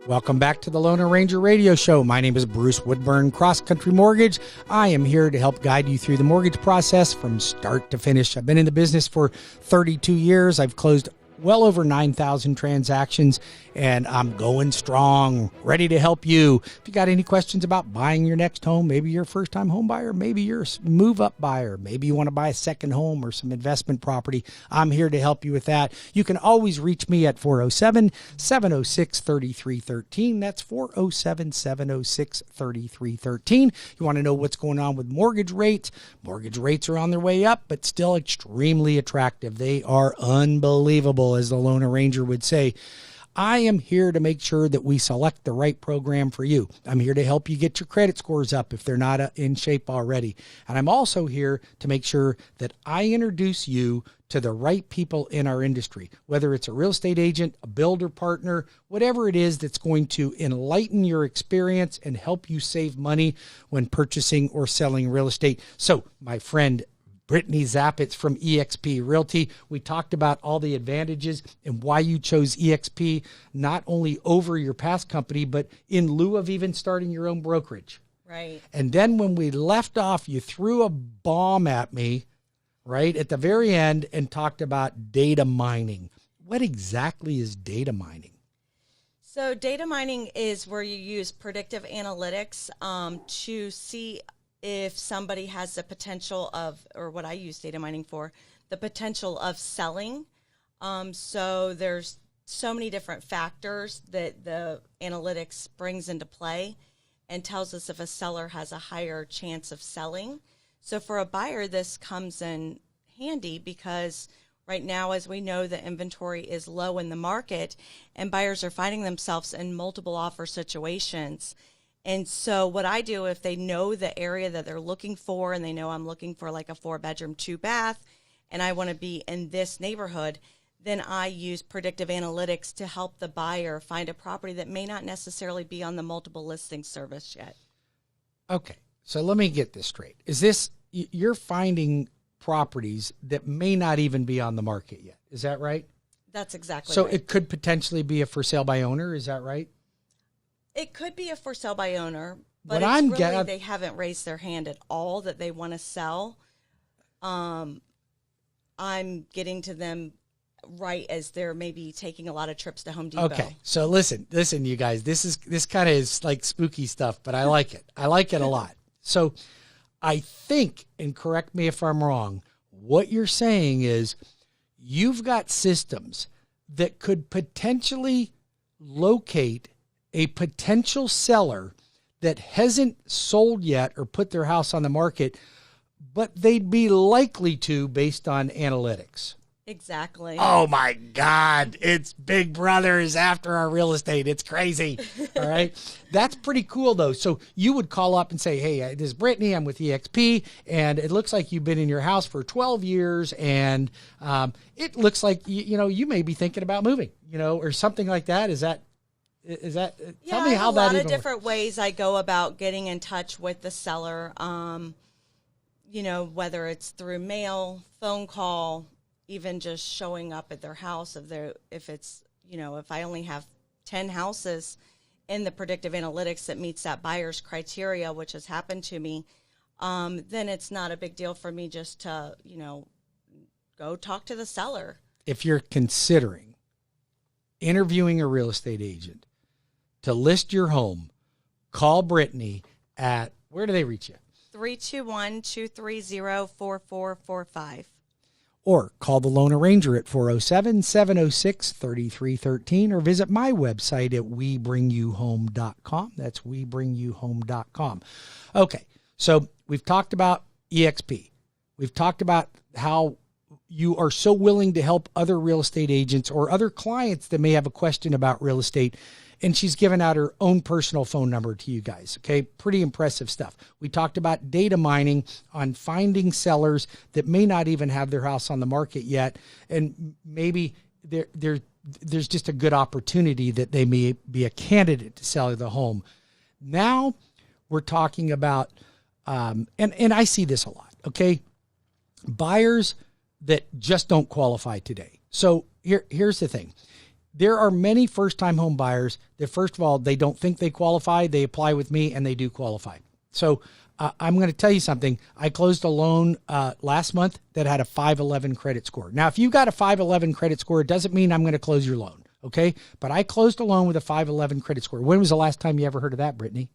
Welcome back to the Loan Arranger Radio Show. My name is Bruce Woodburn, CrossCountry Mortgage. I am here to help guide you through the mortgage process from start to finish. I've been in the business for 32 years. I've closed well over 9,000 transactions, and I'm going strong, ready to help you. If you got any questions about buying your next home, maybe you're a first-time home buyer, maybe you're a move-up buyer, maybe you want to buy a second home or some investment property, I'm here to help you with that. You can always reach me at 407-706-3313. That's 407-706-3313. You want to know what's going on with mortgage rates? Mortgage rates are on their way up, but still extremely attractive. They are unbelievable, as the Loan Arranger would say. I am here to make sure that we select the right program for you. I'm here to help you get your credit scores up if they're not in shape already. And I'm also here to make sure that I introduce you to the right people in our industry, whether it's a real estate agent, a builder partner, whatever it is that's going to enlighten your experience and help you save money when purchasing or selling real estate. So, my friend Brittany Zapitz from eXp Realty. We talked about all the advantages and why you chose eXp, not only over your past company, but in lieu of even starting your own brokerage. Right. And then when we left off, you threw a bomb at me, right, at the very end and talked about data mining. What exactly is data mining? So data mining is where you use predictive analytics to see if somebody has the potential of, or what I use data mining for, the potential of selling. So there's so many different factors that the analytics brings into play and tells us if a seller has a higher chance of selling. So for a buyer, this comes in handy because right now, as we know, the inventory is low in the market and buyers are finding themselves in multiple offer situations. And so what I do, if they know the area that they're looking for and they know I'm looking for like a 4-bedroom, 2-bath, and I want to be in this neighborhood, then I use predictive analytics to help the buyer find a property that may not necessarily be on the multiple listing service yet. Okay, so let me get this straight. Is this, you're finding properties that may not even be on the market yet? Is that right? That's exactly right. So it could potentially be a for sale by owner, is that right? It could be a for sale by owner, but they haven't raised their hand at all that they want to sell. I'm getting to them right as they're maybe taking a lot of trips to Home Depot. Okay, so listen, you guys. This kind of is like spooky stuff, but I like it. I like it a lot. So I think, and correct me if I'm wrong, what you're saying is you've got systems that could potentially locate a potential seller that hasn't sold yet or put their house on the market, but they'd be likely to based on analytics. Exactly. Oh my God. It's Big Brother is after our real estate. It's crazy. All right. That's pretty cool though. So you would call up and say, hey, this is Brittany. I'm with eXp and it looks like you've been in your house for 12 years. And it looks like, you may be thinking about moving, or something like that. Is that, tell me how that a lot of different ways I go about getting in touch with the seller, whether it's through mail, phone call, even just showing up at their house. If I only have 10 houses in the predictive analytics that meets that buyer's criteria, which has happened to me, then it's not a big deal for me just to, go talk to the seller. If you're considering interviewing a real estate agent to list your home, call Brittany at, where do they reach you? 321-230-4445. Or call the Loan Arranger at 407-706-3313 or visit my website at webringyouhome.com. That's webringyouhome.com. Okay, so we've talked about eXp. We've talked about how you are so willing to help other real estate agents or other clients that may have a question about real estate. And she's given out her own personal phone number to you guys. Okay. Pretty impressive stuff. We talked about data mining on finding sellers that may not even have their house on the market yet. And maybe there's just a good opportunity that they may be a candidate to sell the home. Now we're talking about, and I see this a lot. Okay. Buyers that just don't qualify today. So here's the thing. there are many first-time home buyers that, first of all, they don't think they qualify. They apply with me, and they do qualify. So I'm going to tell you something. I closed a loan last month that had a 511 credit score. Now, if you got a 511 credit score, it doesn't mean I'm going to close your loan, okay? But I closed a loan with a 511 credit score. When was the last time you ever heard of that, Brittany?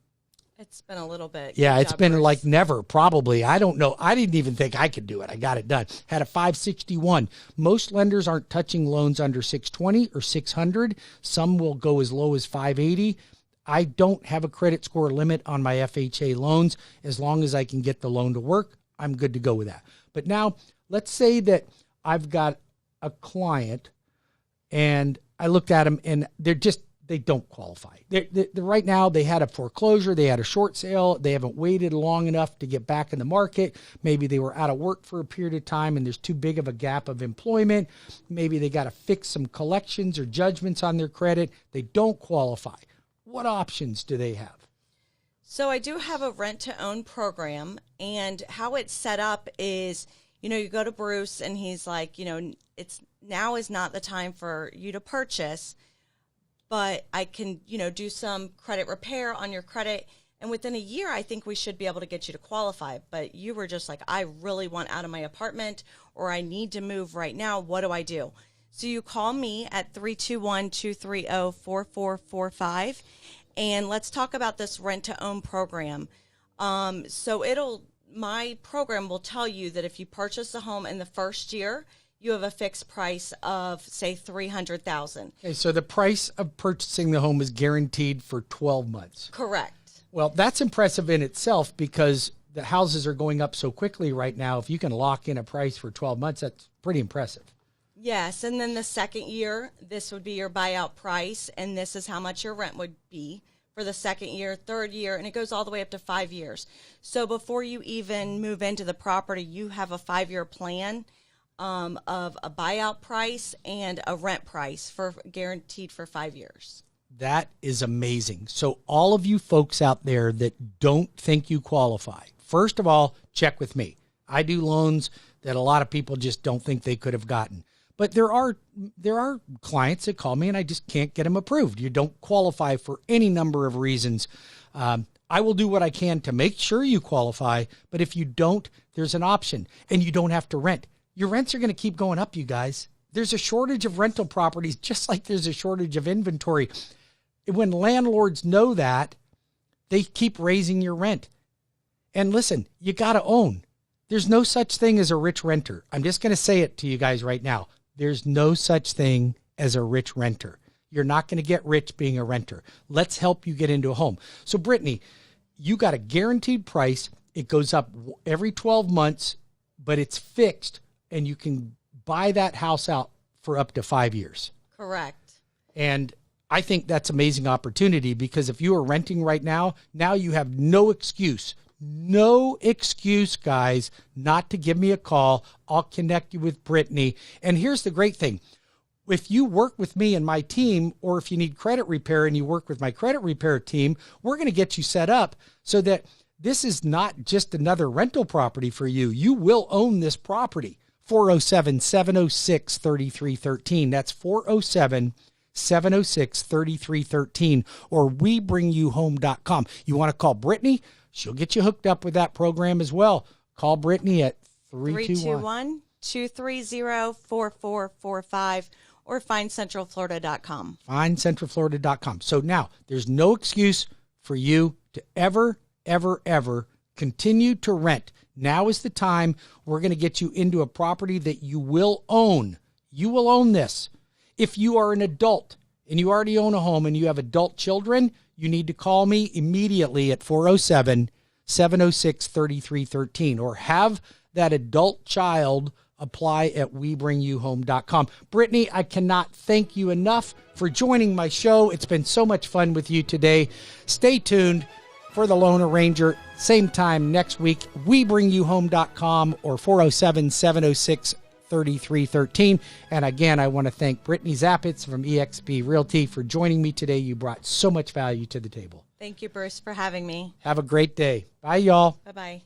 It's been a little bit. Yeah, it's been like never, probably. I don't know. I didn't even think I could do it. I got it done. Had a 561. Most lenders aren't touching loans under 620 or 600. Some will go as low as 580. I don't have a credit score limit on my FHA loans. As long as I can get the loan to work, I'm good to go with that. But now, let's say that I've got a client and I looked at them and they don't qualify. They're right now, they had a foreclosure, they had a short sale, they haven't waited long enough to get back in the market. Maybe they were out of work for a period of time and there's too big of a gap of employment. Maybe they got to fix some collections or judgments on their credit. They don't qualify. What options do they have? So I do have a rent-to-own program, and how it's set up is, you go to Bruce and he's like, now is not the time for you to purchase, but I can, do some credit repair on your credit. And within a year, I think we should be able to get you to qualify. But you were just like, I really want out of my apartment, or I need to move right now. What do I do? So you call me at 321-230-4445, and let's talk about this rent-to-own program. So my program will tell you that if you purchase a home in the first year, you have a fixed price of, say, $300,000. Okay, so the price of purchasing the home is guaranteed for 12 months. Correct. Well, that's impressive in itself because the houses are going up so quickly right now. If you can lock in a price for 12 months, that's pretty impressive. Yes, and then the second year, this would be your buyout price, and this is how much your rent would be for the second year, third year, and it goes all the way up to 5 years. So before you even move into the property, you have a 5-year plan of a buyout price and a rent price for guaranteed for 5 years. That is amazing. So all of you folks out there that don't think you qualify, first of all, check with me. I do loans that a lot of people just don't think they could have gotten. But there are clients that call me and I just can't get them approved. You don't qualify for any number of reasons. I will do what I can to make sure you qualify, but if you don't, there's an option, and you don't have to rent. Your rents are going to keep going up, you guys. There's a shortage of rental properties, just like there's a shortage of inventory. When landlords know that, they keep raising your rent. And listen, you got to own. There's no such thing as a rich renter. I'm just going to say it to you guys right now. There's no such thing as a rich renter. You're not going to get rich being a renter. Let's help you get into a home. So, Brittany, you got a guaranteed price. It goes up every 12 months, but it's fixed, and you can buy that house out for up to 5 years. Correct. And I think that's an amazing opportunity, because if you are renting right now you have no excuse, guys, not to give me a call. I'll connect you with Brittany. And here's the great thing. If you work with me and my team, or if you need credit repair and you work with my credit repair team, we're going to get you set up so that this is not just another rental property for you. You will own this property. 407-706-3313. That's 407-706-3313, or WeBringYouHome.com. You want to call Brittany? She'll get you hooked up with that program as well. Call Brittany at 321-230-4445 or FindCentralFlorida.com. FindCentralFlorida.com. So now there's no excuse for you to ever continue to rent. Now is the time. We're going to get you into a property that you will own. You will own this. If you are an adult and you already own a home and you have adult children, you need to call me immediately at 407-706-3313, or have that adult child apply at WeBringYouHome.com. Brittany, I cannot thank you enough for joining my show. It's been so much fun with you today. Stay tuned for the Loan Arranger. Same time next week, WeBringYouHome.com or 407-706-3313. And again, I want to thank Brittany Zapitz from eXp Realty for joining me today. You brought so much value to the table. Thank you, Bruce, for having me. Have a great day. Bye, y'all. Bye-bye.